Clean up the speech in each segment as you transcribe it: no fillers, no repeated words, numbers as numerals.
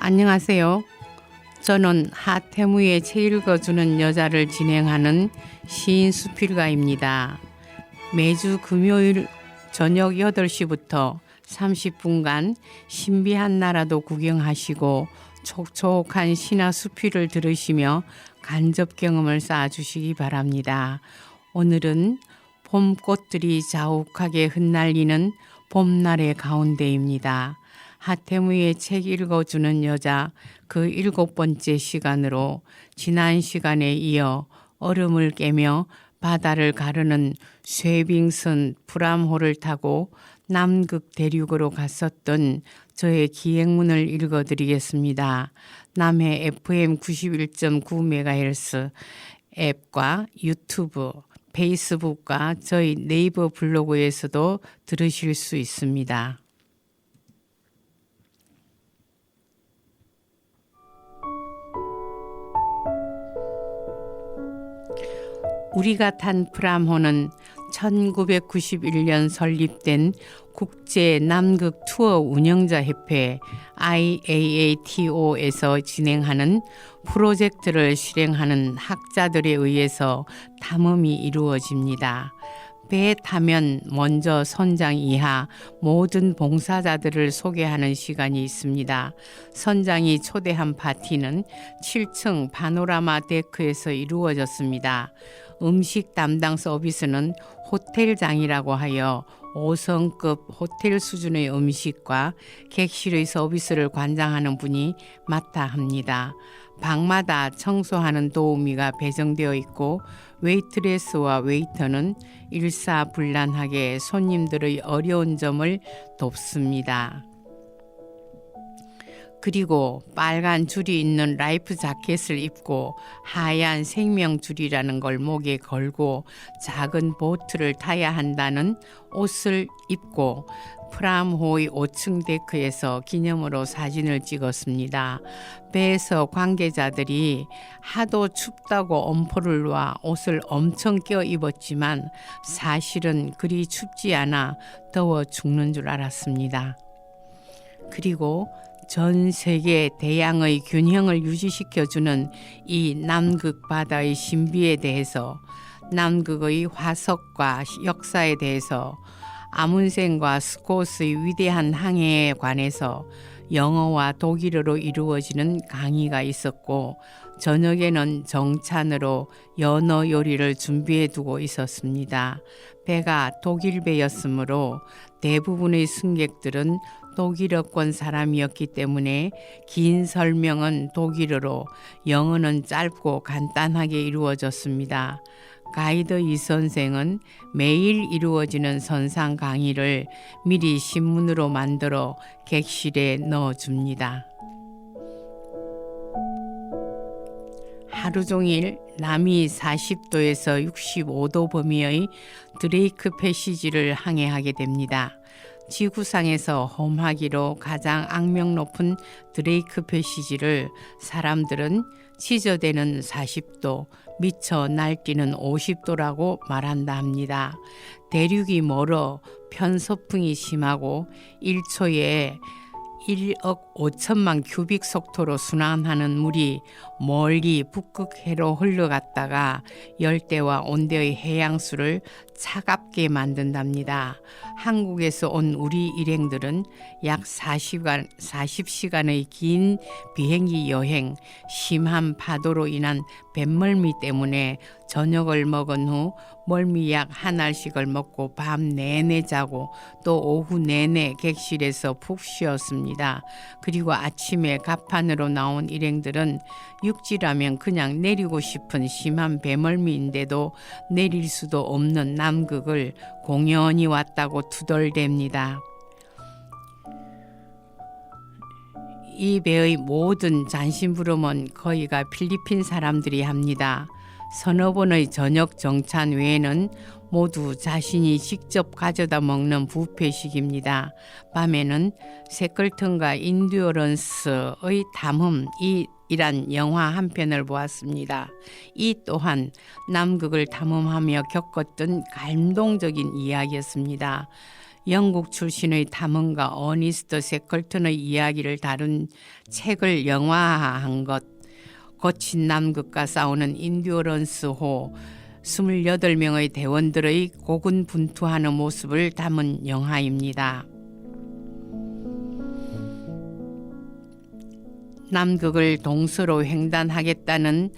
안녕하세요. 저는 하태무의 책 읽어주는 여자를 진행하는 시인 수필가입니다. 매주 금요일 저녁 8시부터 30분간 신비한 나라도 구경하시고 촉촉한 신화 수필을 들으시며 간접 경험을 쌓아주시기 바랍니다. 오늘은 봄꽃들이 자욱하게 흩날리는 봄날의 가운데입니다. 하태무의 책 읽어주는 여자 그 7번째 시간으로 지난 시간에 이어 얼음을 깨며 바다를 가르는 쇠빙선 프람호를 타고 남극 대륙으로 갔었던 저의 기행문을 읽어드리겠습니다. 남해 FM 91.9MHz 앱과 유튜브, 페이스북과 저희 네이버 블로그에서도 들으실 수 있습니다. 우리가 탄 프람호는 1991년 설립된 국제 남극 투어 운영자 협회 IAATO에서 진행하는 프로젝트를 실행하는 학자들에 의해서 탐험이 이루어집니다. 배에 타면 먼저 선장 이하 모든 봉사자들을 소개하는 시간이 있습니다. 선장이 초대한 파티는 7층 파노라마 데크에서 이루어졌습니다. 음식 담당 서비스는 호텔장이라고 하여 5성급 호텔 수준의 음식과 객실의 서비스를 관장하는 분이 맡아 합니다. 방마다 청소하는 도우미가 배정되어 있고 웨이트레스와 웨이터는 일사불란하게 손님들의 어려운 점을 돕습니다. 그리고 빨간 줄이 있는 라이프 자켓을 입고 하얀 생명줄이라는 걸 목에 걸고 작은 보트를 타야 한다는 옷을 입고 프람호의 5층 데크에서 기념으로 사진을 찍었습니다. 배에서 관계자들이 하도 춥다고 엄포를 놔 옷을 엄청 껴 입었지만 사실은 그리 춥지 않아 더워 죽는 줄 알았습니다. 그리고 전 세계 대양의 균형을 유지시켜주는 이 남극 바다의 신비에 대해서, 남극의 화석과 역사에 대해서, 아문센과 스콧의 위대한 항해에 관해서 영어와 독일어로 이루어지는 강의가 있었고, 저녁에는 정찬으로 연어 요리를 준비해 두고 있었습니다. 배가 독일 배였으므로 대부분의 승객들은 독일어권 사람이었기 때문에 긴 설명은 독일어로, 영어는 짧고 간단하게 이루어졌습니다. 가이드 이 선생은 매일 이루어지는 선상 강의를 미리 신문으로 만들어 객실에 넣어줍니다. 하루 종일 남위 40도에서 65도 범위의 드레이크 패시지를 항해하게 됩니다. 지구상에서 험하기로 가장 악명 높은 드레이크 패시지를 사람들은 지저대는 40도, 미쳐 날뛰는 50도라고 말한다 합니다. 대륙이 멀어 편서풍이 심하고 1초에 1억 5천만 큐빅 속도로 순환하는 물이 멀리 북극해로 흘러갔다가 열대와 온대의 해양수를 차갑게 만든답니다. 한국에서 온 우리 일행들은 약 40시간의 긴 비행기 여행, 심한 파도로 인한 뱃멀미 때문에 저녁을 먹은 후 멀미약 한 알씩을 먹고 밤 내내 자고 또 오후 내내 객실에서 푹 쉬었습니다. 그리고 아침에 갑판으로 나온 일행들은 육지라면 그냥 내리고 싶은 심한 배멀미인데도 내릴 수도 없는 남극을 공연히 왔다고 투덜댑니다. 이 배의 모든 잔심부름은 거의가 필리핀 사람들이 합니다. 서너 번의 저녁 정찬 외에는 모두 자신이 직접 가져다 먹는 뷔페식입니다. 밤에는 세클튼과 인듀어런스의 탐험이란 영화 한 편을 보았습니다. 이 또한 남극을 탐험하며 겪었던 감동적인 이야기였습니다. 영국 출신의 탐험가 어니스트 세컬턴의 이야기를 다룬 책을 영화화한 것, 거친 남극과 싸우는 인듀어런스호 28명의 대원들의 고군분투하는 모습을 담은 영화입니다. 남극을 동서로 횡단하겠다는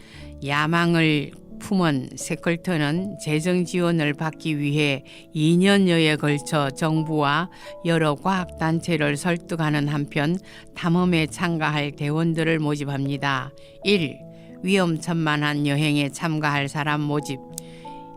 야망을 품은 세컬턴은 재정 지원을 받기 위해 2년여에 걸쳐 정부와 여러 과학단체를 설득하는 한편 탐험에 참가할 대원들을 모집합니다. 1. 위험천만한 여행에 참가할 사람 모집.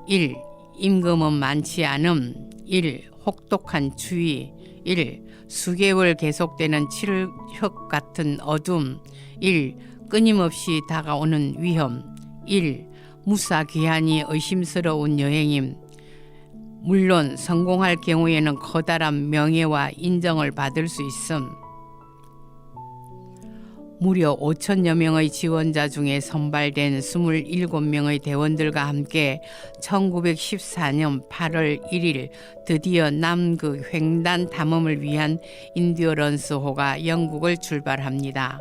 1. 임금은 많지 않음. 1. 혹독한 추위. 1. 수개월 계속되는 칠흑 같은 어둠. 1. 끊임없이 다가오는 위험. 1. 무사귀하니 의심스러운 여행임. 물론 성공할 경우에는 커다란 명예와 인정을 받을 수 있음. 무려 5천여 명의 지원자 중에 선발된 27명의 대원들과 함께 1914년 8월 1일 드디어 남극 횡단 탐험을 위한 인듀어런스호가 영국을 출발합니다.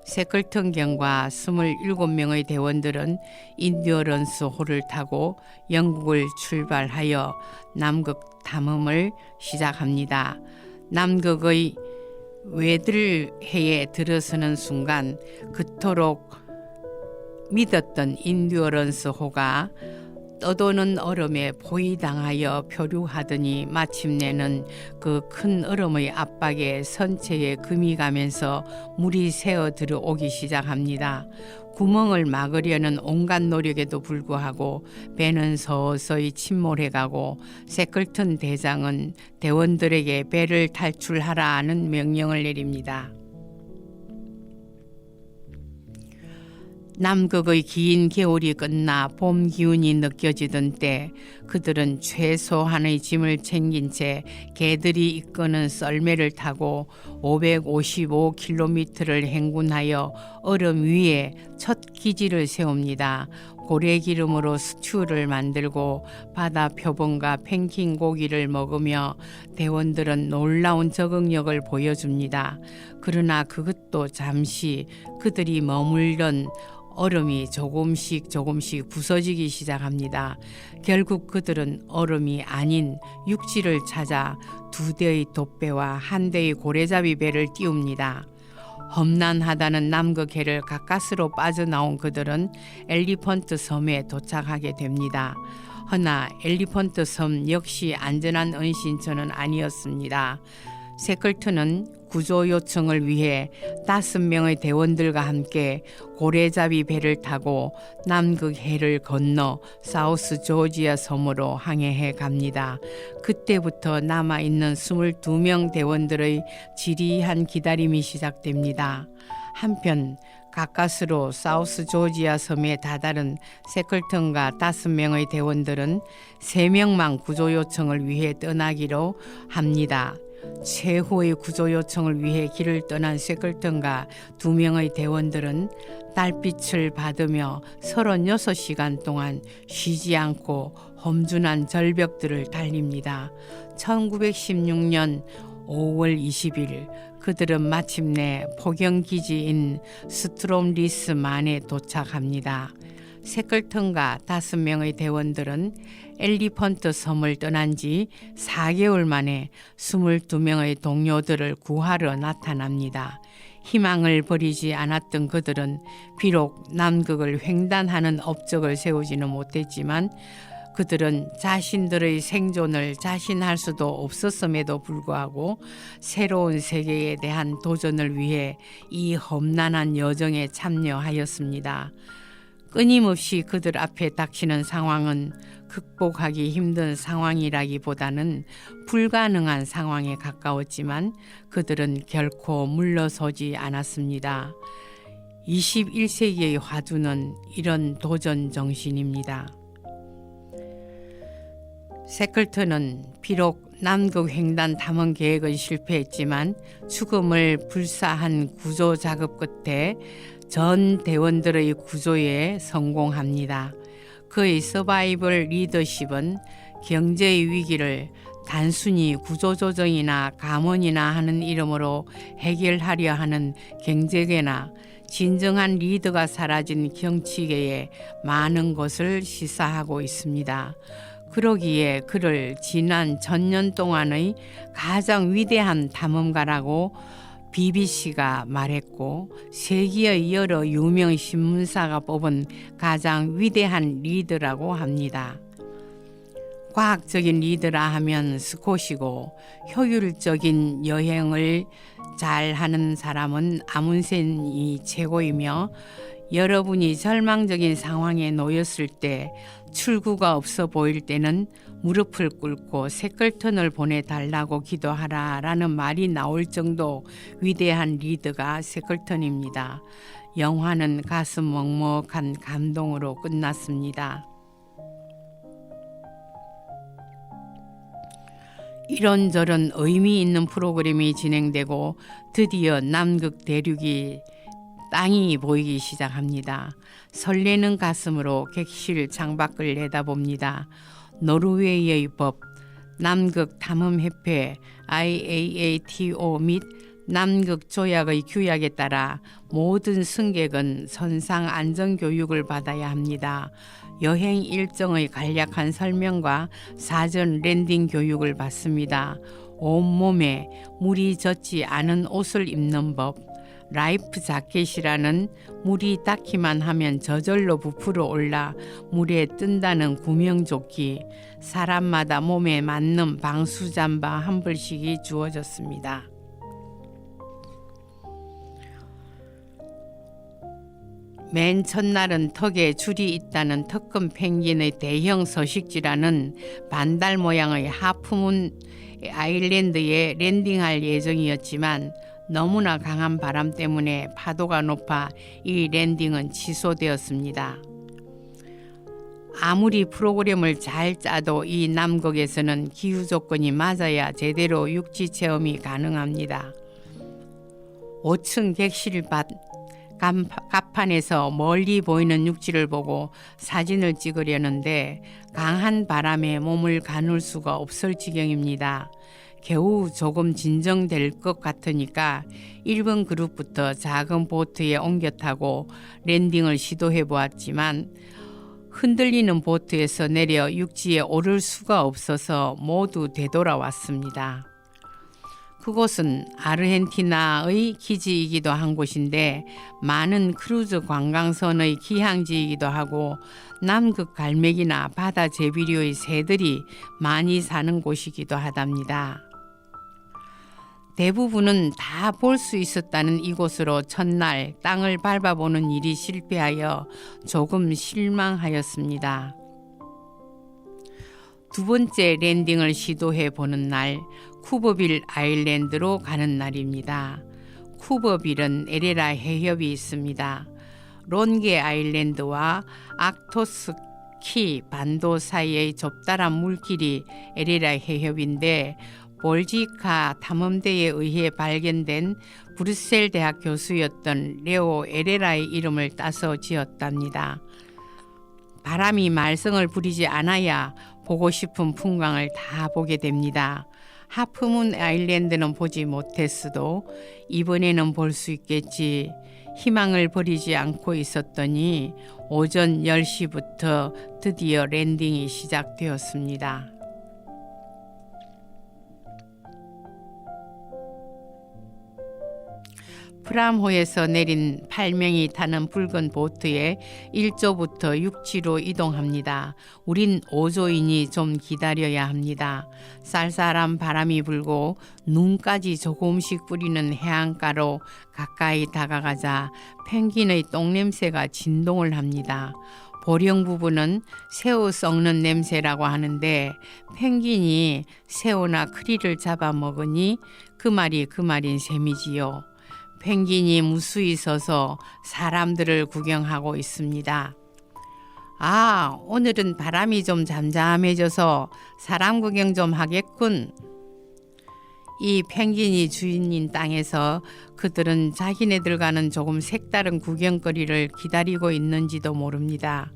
세컬턴경과 27명의 대원들은 인듀어런스호를 타고 영국을 출발하여 남극 탐험을 시작합니다. 남극의 외들해에 들어서는 순간 그토록 믿었던 인듀어런스호가 떠도는 얼음에 포위당하여 표류하더니 마침내는 그 큰 얼음의 압박에 선체에 금이 가면서 물이 새어 들어오기 시작합니다. 구멍을 막으려는 온갖 노력에도 불구하고 배는 서서히 침몰해가고 세컬턴 대장은 대원들에게 배를 탈출하라는 명령을 내립니다. 남극의 긴 겨울이 끝나 봄 기운이 느껴지던 때 그들은 최소한의 짐을 챙긴 채 개들이 이끄는 썰매를 타고 555km를 행군하여 얼음 위에 첫 기지를 세웁니다. 고래기름으로 스튜를 만들고 바다 표본과 팽킹 고기를 먹으며 대원들은 놀라운 적응력을 보여줍니다. 그러나 그것도 잠시 그들이 머물던 얼음이 조금씩 부서지기 시작합니다. 결국 그들은 얼음이 아닌 육지를 찾아 2대의 돛배와 1대의 고래잡이 배를 띄웁니다. 험난하다는 남극해를 가까스로 빠져나온 그들은 엘리펀트 섬에 도착하게 됩니다. 허나 엘리펀트 섬 역시 안전한 은신처는 아니었습니다. 세컬턴은 구조 요청을 위해 5명의 대원들과 함께 고래잡이 배를 타고 남극해를 건너 사우스 조지아 섬으로 항해해 갑니다. 그때부터 남아있는 22명 대원들의 지리한 기다림이 시작됩니다. 한편 가까스로 사우스 조지아 섬에 다다른 세컬턴과 5명의 대원들은 3명만 구조 요청을 위해 떠나기로 합니다. 최후의 구조 요청을 위해 길을 떠난 세컬턴과 2명의 대원들은 달빛을 받으며 36시간 동안 쉬지 않고 험준한 절벽들을 달립니다. 1916년 5월 20일 그들은 마침내 포경기지인 스트롬리스만에 도착합니다. 세컬턴과 5명의 대원들은 엘리펀트 섬을 떠난 지 4개월 만에 22명의 동료들을 구하러 나타납니다. 희망을 버리지 않았던 그들은 비록 남극을 횡단하는 업적을 세우지는 못했지만 그들은 자신들의 생존을 자신할 수도 없었음에도 불구하고 새로운 세계에 대한 도전을 위해 이 험난한 여정에 참여하였습니다. 끊임없이 그들 앞에 닥치는 상황은 극복하기 힘든 상황이라기보다는 불가능한 상황에 가까웠지만 그들은 결코 물러서지 않았습니다. 21세기의 화두는 이런 도전 정신입니다. 세컬턴은 비록 남극 횡단 탐험 계획은 실패했지만 죽음을 불사한 구조 작업 끝에 전 대원들의 구조에 성공합니다. 그의 서바이벌 리더십은 경제의 위기를 단순히 구조조정이나 감원이나 하는 이름으로 해결하려 하는 경제계나 진정한 리더가 사라진 정치계에 많은 것을 시사하고 있습니다. 그러기에 그를 지난 전년 동안의 가장 위대한 탐험가라고 BBC가 말했고, 세계의 여러 유명 신문사가 뽑은 가장 위대한 리더라고 합니다. 과학적인 리더라 하면 스콧이고, 효율적인 여행을 잘 하는 사람은 아문센이 최고이며, 여러분이 절망적인 상황에 놓였을 때, 출구가 없어 보일 때는 무릎을 꿇고 새끌턴을 보내달라고 기도하라라는 말이 나올 정도 위대한 리더가 새끌턴입니다. 영화는 가슴 먹먹한 감동으로 끝났습니다. 이런저런 의미 있는 프로그램이 진행되고 드디어 남극 대륙이 땅이 보이기 시작합니다. 설레는 가슴으로 객실 창밖을 내다봅니다. 노르웨이의 법, 남극 탐험협회 IAATO 및 남극 조약의 규약에 따라 모든 승객은 선상 안전 교육을 받아야 합니다. 여행 일정의 간략한 설명과 사전 랜딩 교육을 받습니다. 온몸에 물이 젖지 않은 옷을 입는 법, 라이프 자켓이라는 물이 닿기만 하면 저절로 부풀어 올라 물에 뜬다는 구명조끼, 사람마다 몸에 맞는 방수잠바 한 벌씩이 주어졌습니다. 맨 첫날은 턱에 줄이 있다는 턱금 펭귄의 대형 서식지라는 반달 모양의 하프문 아일랜드에 랜딩할 예정이었지만 너무나 강한 바람 때문에 파도가 높아 이 랜딩은 취소되었습니다. 아무리 프로그램을 잘 짜도 이 남극에서는 기후 조건이 맞아야 제대로 육지 체험이 가능합니다. 5층 객실밭 갑판에서 멀리 보이는 육지를 보고 사진을 찍으려는데 강한 바람에 몸을 가눌 수가 없을 지경입니다. 겨우 조금 진정될 것 같으니까 1번 그룹부터 작은 보트에 옮겨 타고 랜딩을 시도해 보았지만 흔들리는 보트에서 내려 육지에 오를 수가 없어서 모두 되돌아왔습니다. 그곳은 아르헨티나의 기지이기도 한 곳인데 많은 크루즈 관광선의 기항지이기도 하고 남극 갈매기나 바다 제비류의 새들이 많이 사는 곳이기도 하답니다. 대부분은 다 볼 수 있었다는 이곳으로 첫날 땅을 밟아보는 일이 실패하여 조금 실망하였습니다. 두 번째 랜딩을 시도해 보는 날, 쿠버빌 아일랜드로 가는 날입니다. 쿠버빌은 에레라 해협이 있습니다. 론게 아일랜드와 악토스키 반도 사이의 좁다란 물길이 에레라 해협인데 볼지카 탐험대에 의해 발견된 브뤼셀 대학 교수였던 레오 에레라의 이름을 따서 지었답니다. 바람이 말썽을 부리지 않아야 보고 싶은 풍광을 다 보게 됩니다. 하프문 아일랜드는 보지 못했어도 이번에는 볼 수 있겠지 희망을 버리지 않고 있었더니 오전 10시부터 드디어 랜딩이 시작되었습니다. 프람호에서 내린 8명이 타는 붉은 보트에 1조부터 6지로 이동합니다. 우린 5조이니 좀 기다려야 합니다. 쌀쌀한 바람이 불고 눈까지 조금씩 뿌리는 해안가로 가까이 다가가자 펭귄의 똥냄새가 진동을 합니다. 보령 부부는 새우 썩는 냄새라고 하는데 펭귄이 새우나 크리를 잡아먹으니 그 말인 셈이지요. 펭귄이 무수히 서서 사람들을 구경하고 있습니다. 아, 오늘은 바람이 좀 잠잠해져서 사람 구경 좀 하겠군. 이 펭귄이 주인인 땅에서 그들은 자기네들과는 조금 색다른 구경거리를 기다리고 있는지도 모릅니다.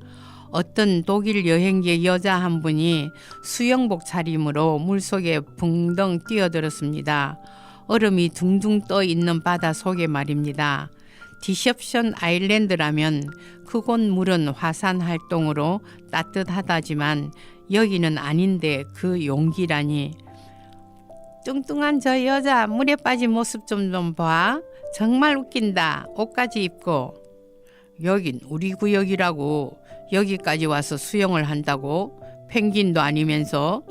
어떤 독일 여행객 여자 한 분이 수영복 차림으로 물속에 붕덩 뛰어들었습니다. 얼음이 둥둥 떠 있는 바다 속에 말입니다. 디셉션 아일랜드라면 그곳 물은 화산 활동으로 따뜻하다지만 여기는 아닌데 그 용기라니. 뚱뚱한 저 여자 물에 빠진 모습 좀 봐. 정말 웃긴다. 옷까지 입고. 여긴 우리 구역이라고. 여기까지 와서 수영을 한다고? 펭귄도 아니면서.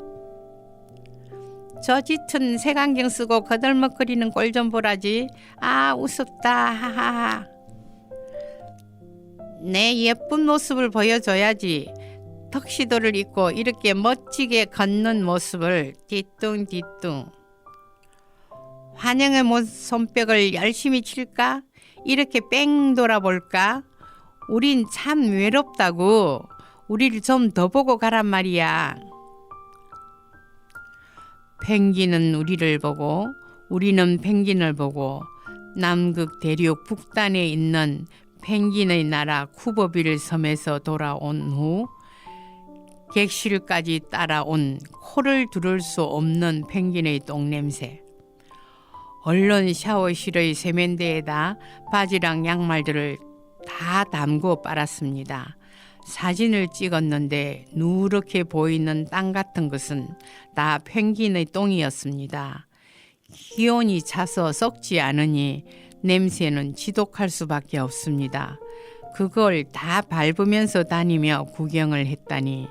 저 짙은 색안경 쓰고 거들먹거리는 꼴 좀 보라지. 아, 우습다. 하하하. 내 예쁜 모습을 보여줘야지. 턱시도를 입고 이렇게 멋지게 걷는 모습을 뒤뚱뒤뚱. 환영의 손뼉을 열심히 칠까? 이렇게 뺑 돌아볼까? 우린 참 외롭다고. 우리를 좀 더 보고 가란 말이야. 펭귄은 우리를 보고 우리는 펭귄을 보고 남극 대륙 북단에 있는 펭귄의 나라 쿠버빌 섬에서 돌아온 후 객실까지 따라온 코를 두를 수 없는 펭귄의 똥냄새. 얼른 샤워실의 세면대에다 바지랑 양말들을 다 담고 빨았습니다. 사진을 찍었는데 누렇게 보이는 땅 같은 것은 다 펭귄의 똥이었습니다. 기온이 차서 썩지 않으니 냄새는 지독할 수밖에 없습니다. 그걸 다 밟으면서 다니며 구경을 했다니.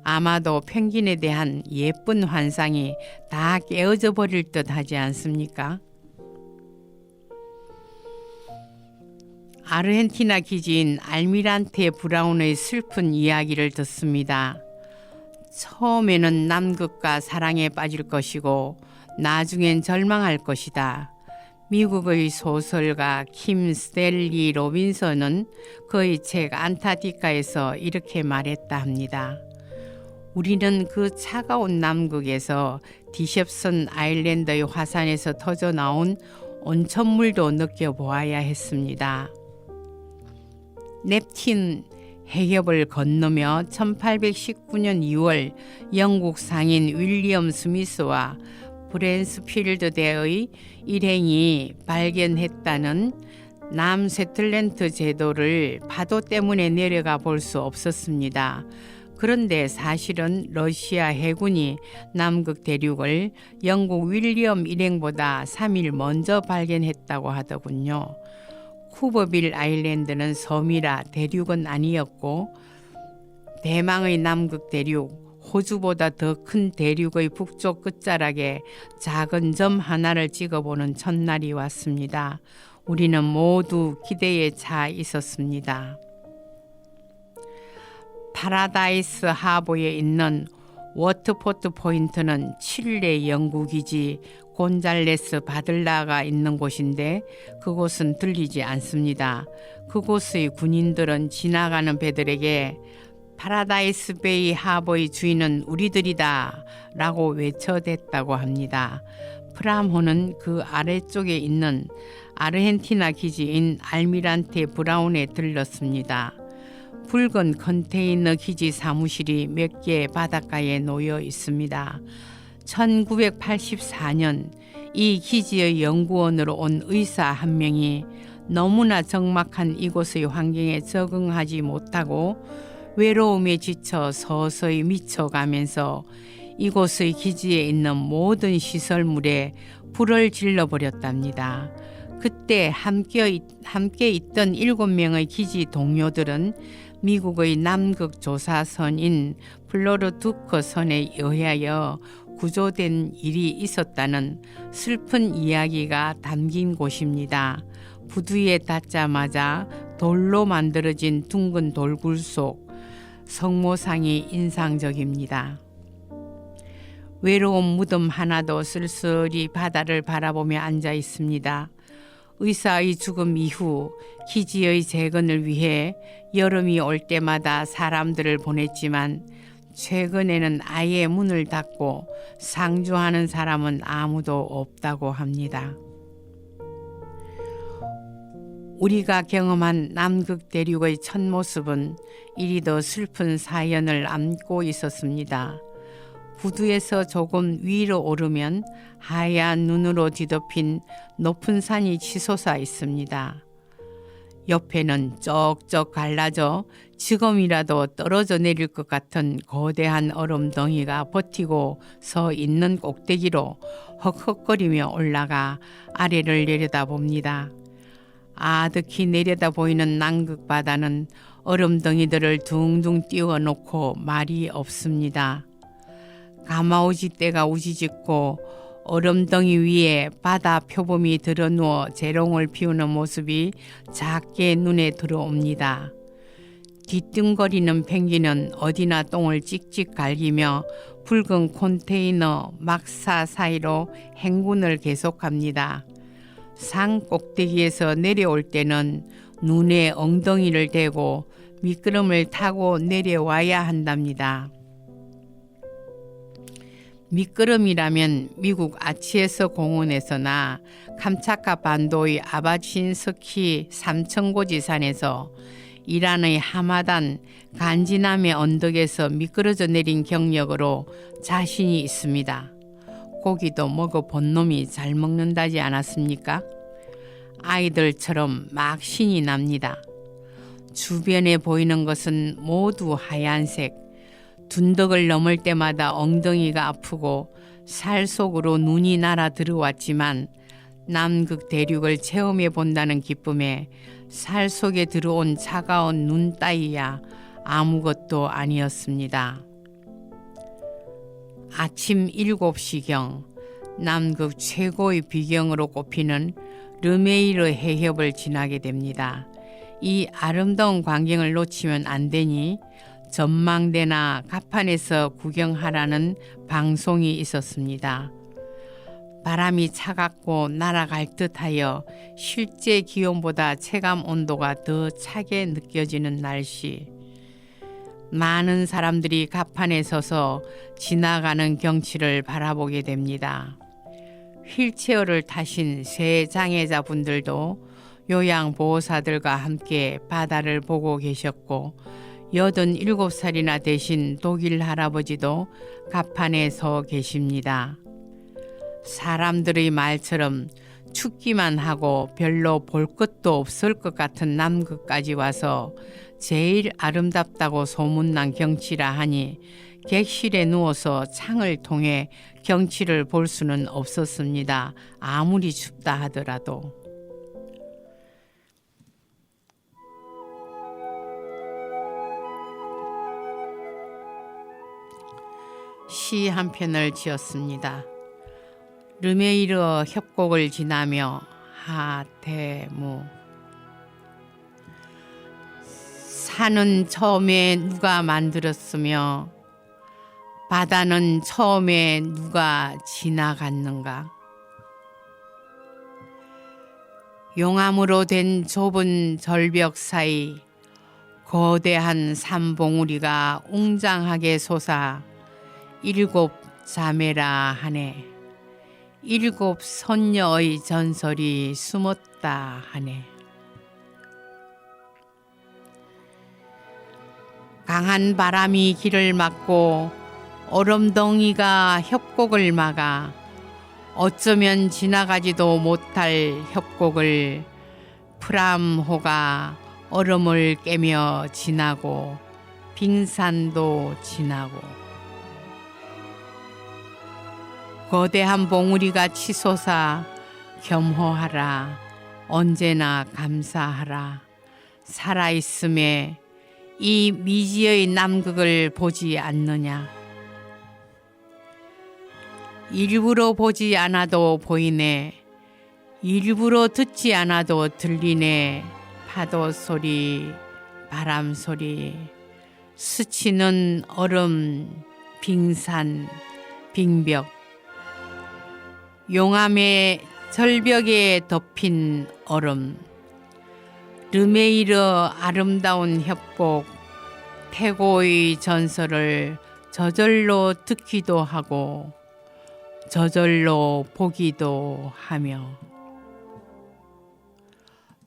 아마도 펭귄에 대한 예쁜 환상이 다 깨어져 버릴 듯 하지 않습니까? 아르헨티나 기지인 알미란테 브라운의 슬픈 이야기를 듣습니다. 처음에는 남극과 사랑에 빠질 것이고 나중엔 절망할 것이다. 미국의 소설가 킴 스탠리 로빈슨은 그의 책 안타티카에서 이렇게 말했다 합니다. 우리는 그 차가운 남극에서 디셉션 아일랜드의 화산에서 터져 나온 온천물도 느껴보아야 했습니다. 넵튠 해협을 건너며 1819년 2월 영국 상인 윌리엄 스미스와 브랜스필드대의 일행이 발견했다는 남세틀랜드 제도를 파도 때문에 내려가 볼 수 없었습니다. 그런데 사실은 러시아 해군이 남극 대륙을 영국 윌리엄 일행보다 3일 먼저 발견했다고 하더군요. 쿠버빌 아일랜드는 섬이라 대륙은 아니었고 대망의 남극 대륙, 호주보다 더 큰 대륙의 북쪽 끝자락에 작은 점 하나를 찍어보는 첫날이 왔습니다. 우리는 모두 기대에 차 있었습니다. 파라다이스 하버에 있는 워트포트 포인트는 칠레 연구기지 곤잘레스 바들라가 있는 곳인데 그곳은 들리지 않습니다. 그곳의 군인들은 지나가는 배들에게 파라다이스 베이 하버의 주인은 우리들이다 라고 외쳐댔다고 합니다. 프람호는 그 아래쪽에 있는 아르헨티나 기지인 알미란테 브라운에 들렀습니다. 붉은 컨테이너 기지 사무실이 몇 개 바닷가에 놓여 있습니다. 1984년 이 기지의 연구원으로 온 의사 한 명이 너무나 적막한 이곳의 환경에 적응하지 못하고 외로움에 지쳐 서서히 미쳐가면서 이곳의 기지에 있는 모든 시설물에 불을 질러버렸답니다. 그때 함께 있던 7명의 기지 동료들은 미국의 남극 조사선인 플로르두크 선에 의하여 구조된 일이 있었다는 슬픈 이야기가 담긴 곳입니다. 부두에 닿자마자 돌로 만들어진 둥근 돌굴 속 성모상이 인상적입니다. 외로운 무덤 하나도 쓸쓸히 바다를 바라보며 앉아 있습니다. 의사의 죽음 이후 기지의 재건을 위해 여름이 올 때마다 사람들을 보냈지만 최근에는 아예 문을 닫고 상주하는 사람은 아무도 없다고 합니다. 우리가 경험한 남극 대륙의 첫 모습은 이리도 슬픈 사연을 안고 있었습니다. 부두에서 조금 위로 오르면 하얀 눈으로 뒤덮인 높은 산이 치솟아 있습니다. 옆에는 쩍쩍 갈라져 지금이라도 떨어져 내릴 것 같은 거대한 얼음덩이가 버티고 서 있는 꼭대기로 헉헉거리며 올라가 아래를 내려다봅니다. 아득히 내려다 보이는 남극 바다는 얼음덩이들을 둥둥 띄워놓고 말이 없습니다. 가마오지 떼가 우지짓고 얼음덩이 위에 바다 표범이 드러누워 재롱을 피우는 모습이 작게 눈에 들어옵니다. 뒤뚱거리는 펭귄은 어디나 똥을 찍찍 갈기며 붉은 컨테이너 막사 사이로 행군을 계속합니다. 산 꼭대기에서 내려올 때는 눈에 엉덩이를 대고 미끄럼을 타고 내려와야 한답니다. 미끄럼이라면 미국 아치에서 공원에서나 캄차카 반도의 아바친스키 삼천고지산에서 이란의 하마단 간지남의 언덕에서 미끄러져 내린 경력으로 자신이 있습니다. 고기도 먹어본 놈이 잘 먹는다지 않았습니까? 아이들처럼 막 신이 납니다. 주변에 보이는 것은 모두 하얀색. 둔덕을 넘을 때마다 엉덩이가 아프고 살 속으로 눈이 날아 들어왔지만 남극 대륙을 체험해 본다는 기쁨에 살 속에 들어온 차가운 눈 따위야 아무것도 아니었습니다. 아침 7시경 남극 최고의 비경으로 꼽히는 르메이르 해협을 지나게 됩니다. 이 아름다운 광경을 놓치면 안 되니 전망대나 가판에서 구경하라는 방송이 있었습니다. 바람이 차갑고 날아갈 듯하여 실제 기온보다 체감 온도가 더 차게 느껴지는 날씨. 많은 사람들이 가판에 서서 지나가는 경치를 바라보게 됩니다. 휠체어를 타신 세 장애자분들도 요양보호사들과 함께 바다를 보고 계셨고 87살이나 되신 독일 할아버지도 가판에 서 계십니다. 사람들의 말처럼 춥기만 하고 별로 볼 것도 없을 것 같은 남극까지 와서 제일 아름답다고 소문난 경치라 하니 객실에 누워서 창을 통해 경치를 볼 수는 없었습니다. 아무리 춥다 하더라도. 시 한 편을 지었습니다. 르메이르 협곡을 지나며 하태무. 산은 처음에 누가 만들었으며 바다는 처음에 누가 지나갔는가. 용암으로 된 좁은 절벽 사이 거대한 산봉우리가 웅장하게 솟아 7 자매라 하네. 7 선녀의 전설이 숨었다 하네. 강한 바람이 길을 막고 얼음덩이가 협곡을 막아 어쩌면 지나가지도 못할 협곡을 프람호가 얼음을 깨며 지나고 빙산도 지나고 거대한 봉우리가 치솟아 겸허하라. 언제나 감사하라. 살아있음에 이 미지의 남극을 보지 않느냐. 일부러 보지 않아도 보이네. 일부러 듣지 않아도 들리네. 파도 소리, 바람 소리, 스치는 얼음, 빙산, 빙벽. 용암의 절벽에 덮인 얼음. 르메이르 아름다운 협곡, 태고의 전설을 저절로 듣기도 하고 저절로 보기도 하며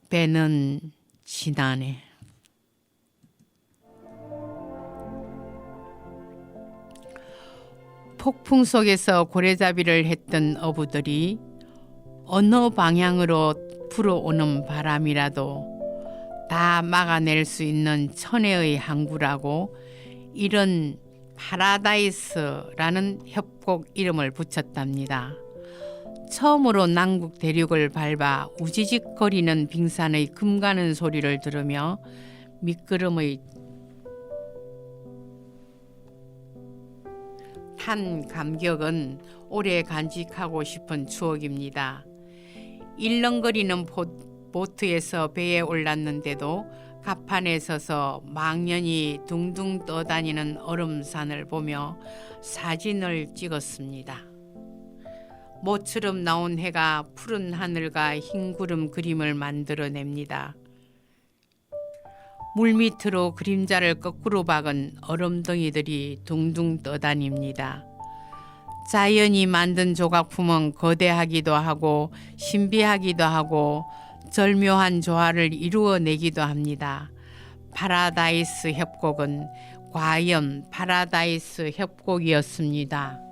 배는 지나네. 폭풍 속에서 고래잡이를 했던 어부들이 어느 방향으로 불어오는 바람이라도 다 막아낼 수 있는 천혜의 항구라고 이런 파라다이스라는 협곡 이름을 붙였답니다. 처음으로 남극 대륙을 밟아 우지직거리는 빙산의 금 가는 소리를 들으며 미끄럼의 탄 감격은 오래 간직하고 싶은 추억입니다. 일렁거리는 보트에서 배에 올랐는데도 갑판에 서서 망연히 둥둥 떠다니는 얼음산을 보며 사진을 찍었습니다. 모처럼 나온 해가 푸른 하늘과 흰 구름 그림을 만들어냅니다. 물밑으로 그림자를 거꾸로 박은 얼음덩이들이 둥둥 떠다닙니다. 자연이 만든 조각품은 거대하기도 하고 신비하기도 하고 절묘한 조화를 이루어내기도 합니다. 파라다이스 협곡은 과연 파라다이스 협곡이었습니다.